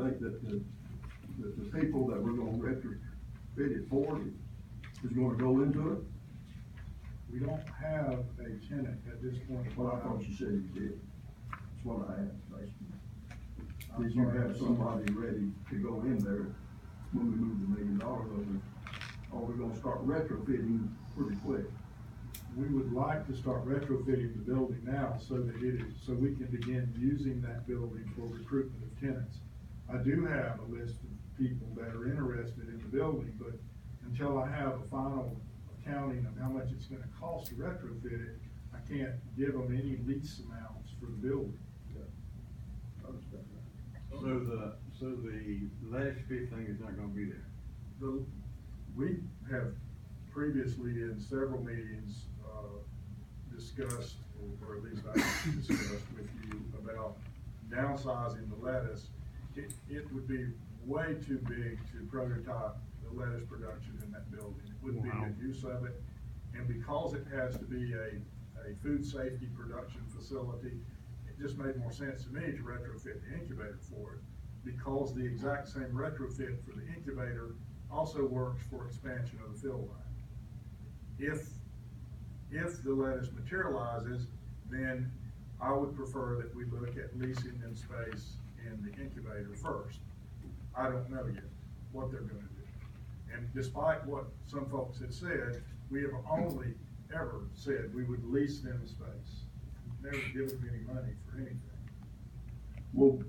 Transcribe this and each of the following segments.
think that the people that we're gonna retrofit it for is gonna go into it? We don't have a tenant at this point. Well, I thought you said you did. That's what I asked, basically. I'm Did you sorry, have somebody ready to go in there when we move $1 million over? Or we're gonna start retrofitting pretty quick? We would like to start retrofitting the building now so that so we can begin using that building for recruitment of tenants. I do have a list of people that are interested in the building, but until I have a final accounting of how much it's gonna cost to retrofit it, I can't give them any lease amounts for the building. I understand that. So the last fee thing is not gonna be there. We have previously in several meetings, discussed, or at least I discussed with you about downsizing the lettuce. It would be way too big to prototype the lettuce production in that building. It wouldn't be a good use of it. And because it has to be a food safety production facility, it just made more sense to me to retrofit the incubator for it, because the exact same retrofit for the incubator also works for expansion of the fill line. If the lettuce materializes, then I would prefer that we look at leasing them space in the incubator first. I don't know yet what they're gonna do. And despite what some folks have said, we have only ever said we would lease them space. Never given them any money for anything. Well,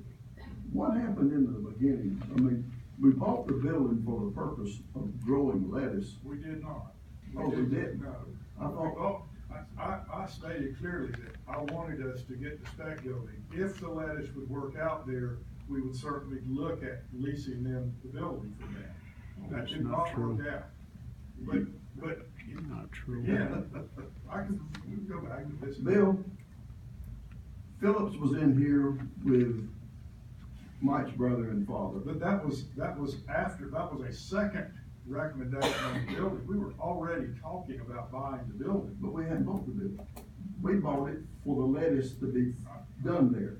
what happened in the beginning? I mean, we bought the building for the purpose of growing lettuce. We did not. Oh, we didn't? No. I thought- Well, I stated clearly that I wanted us to get the spec building. If the lettuce would work out there, we would certainly look at leasing them the building for that. That That's did not not true. work out. But, Not true. again, we can go back to this. Bill, Phillips was in here with Mike's brother and father. But that was a second recommendation on the building. We were already talking about buying the building. But we hadn't bought the building. We bought it for the lettuce to be done there.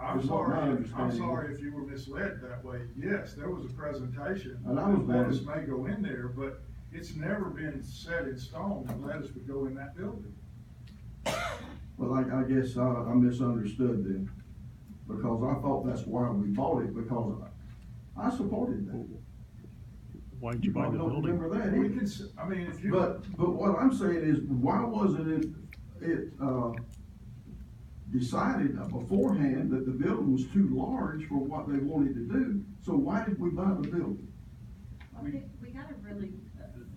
I'm Is what my sorry, I'm understanding sorry if you were misled that way. Yes, there was a presentation. And I was that lettuce wondering- may go in there, but it's never been set in stone that lettuce would go in that building. Well, I guess I misunderstood then, because I thought that's why we bought it, because I supported that. Why'd you buy the Don't building? remember that We either. can, I mean, if you. But what I'm saying is, why wasn't it decided beforehand that the building was too large for what they wanted to do? So why did we buy the building? Well, we got a really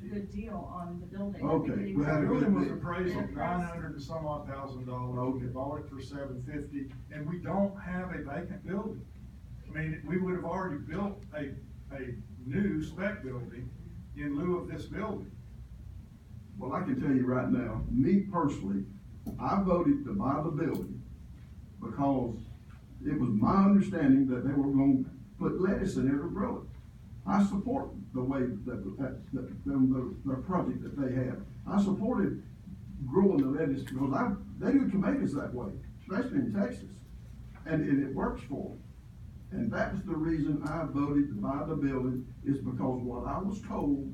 good deal on the building. Okay, we The had a good building was bid. appraised at $900 and some odd thousand. We bought it for $750, and we don't have a vacant building. I mean, we would have already built a new spec building in lieu of this building. Well, I can tell you right now, me personally, I voted to buy the building because it was my understanding that they were gonna put lettuce in there to grow it. I support the way the project that they have. I supported growing the lettuce because they do tomatoes that way, especially in Texas. And it works for them. And that was the reason I voted to buy the building, is because what I was told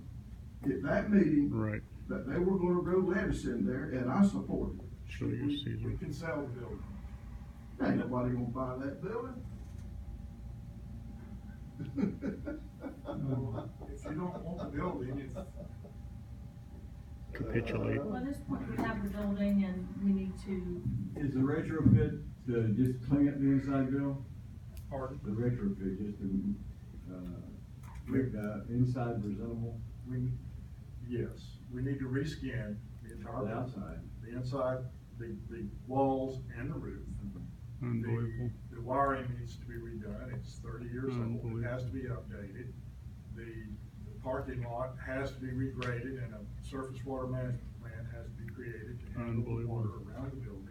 at that meeting, Right. that they were gonna grow lettuce in there, and I supported it. Show you, We Cesar. can sell the building. Ain't nobody gonna buy that building. If you don't want the building, Capitulate. Well, at this point, we have the building and we need to, Is the retrofit to just clean up the inside, Bill? pardon? The retrofit, just to, make the inside presentable, Yes, we need to reskin the entire. the outside. The inside, the walls and the roof. Unbelievable. The wiring needs to be redone, it's 30 years old, it has to be updated. The parking lot has to be regraded, and a surface water management plan has to be created to handle the Unbelievable. water around the building.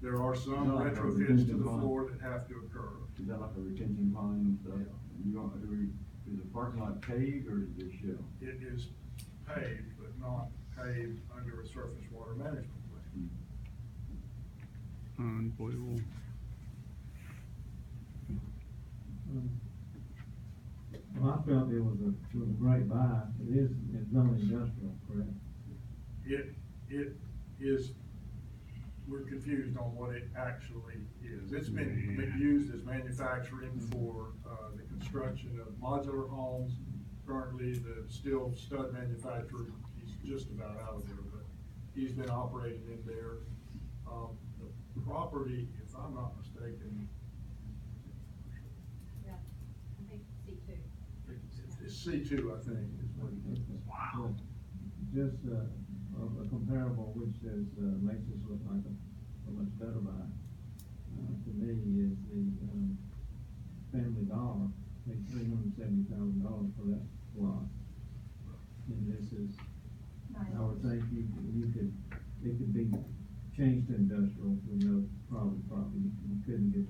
There are some No, like a retrofits to retention the pond. floor that have to occur. Is that like a retention pond and stuff? You don't, is the parking lot paved or is it shell? It is paved, but not paved under a surface water management plan. Unbelievable. felt it was a great buy. It's zone industrial, correct? It is, we're confused on what it actually is. It's been used as manufacturing for, the construction of modular homes. Currently, the steel stud manufacturer, he's just about out of there, but he's been operating in there. The property, if I'm not mistaken, Yeah, I think C2. it's C2, I think, is what it is. Wow. Just, a comparable, which makes us look like a much better buy, to me, is the, Family Dollar, paid $370,000 for that lot. And this is, I would think it could be changed to industrial with no problem property. You couldn't get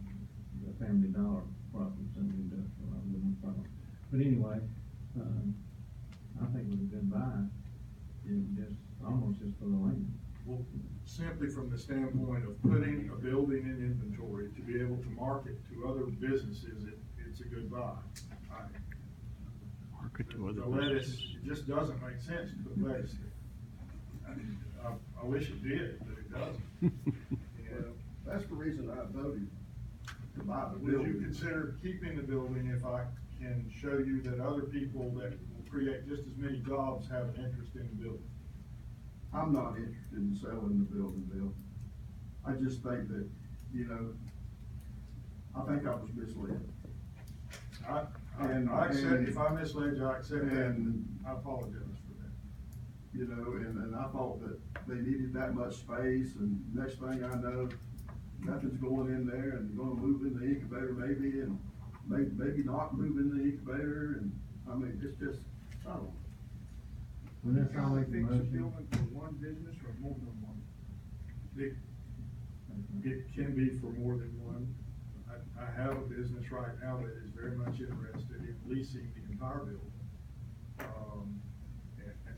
the Family Dollar property from industrial, I wouldn't problem. But anyway, I think it was a good buy, and almost just for the land. Well, simply from the standpoint of putting a building in inventory to be able to market to other businesses, it's a good buy. Market to other The lettuce, businesses. it just doesn't make sense to put lettuce there. I wish it did, but it doesn't. Well, that's the reason I voted to buy the Would you building. consider keeping the building if I can show you that other people that will create just as many jobs have an interest in the building? I'm not interested in selling the building, Bill. I just think that, I think I was misled. I And- accept, if I misled you, I accept that, and and- I apologize for that. And I thought that they needed that much space, and next thing I know, nothing's going in there, and they're gonna move in the incubator maybe, and maybe not move in the incubator, and, I mean, it's just, I don't know. When that's all make the Fix a motion. building for one business or more than one? It can be for more than one. I have a business right now that is very much interested in leasing the entire building.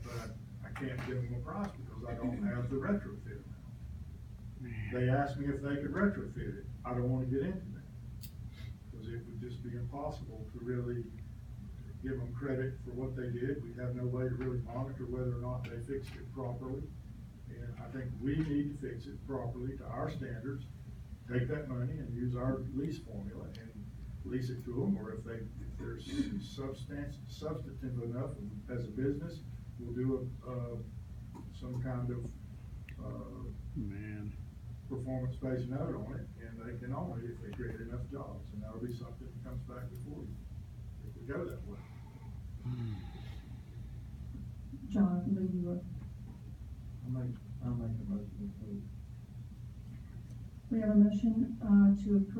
But I can't give them a price because I don't have the retrofit amount. They asked me if they could retrofit it. I don't wanna get into that. Cause it would just be impossible to really give them credit for what they did. We have no way to really monitor whether or not they fixed it properly. And I think we need to fix it properly to our standards, take that money and use our lease formula and lease it to them, or if there's substantive enough as a business, we'll do some kind of, Man. performance-based note on it, and they can own it if they create enough jobs, and that'll be something that comes back before you, if we go that way. John, will you, I'll make a motion to approve. we have a motion, to approve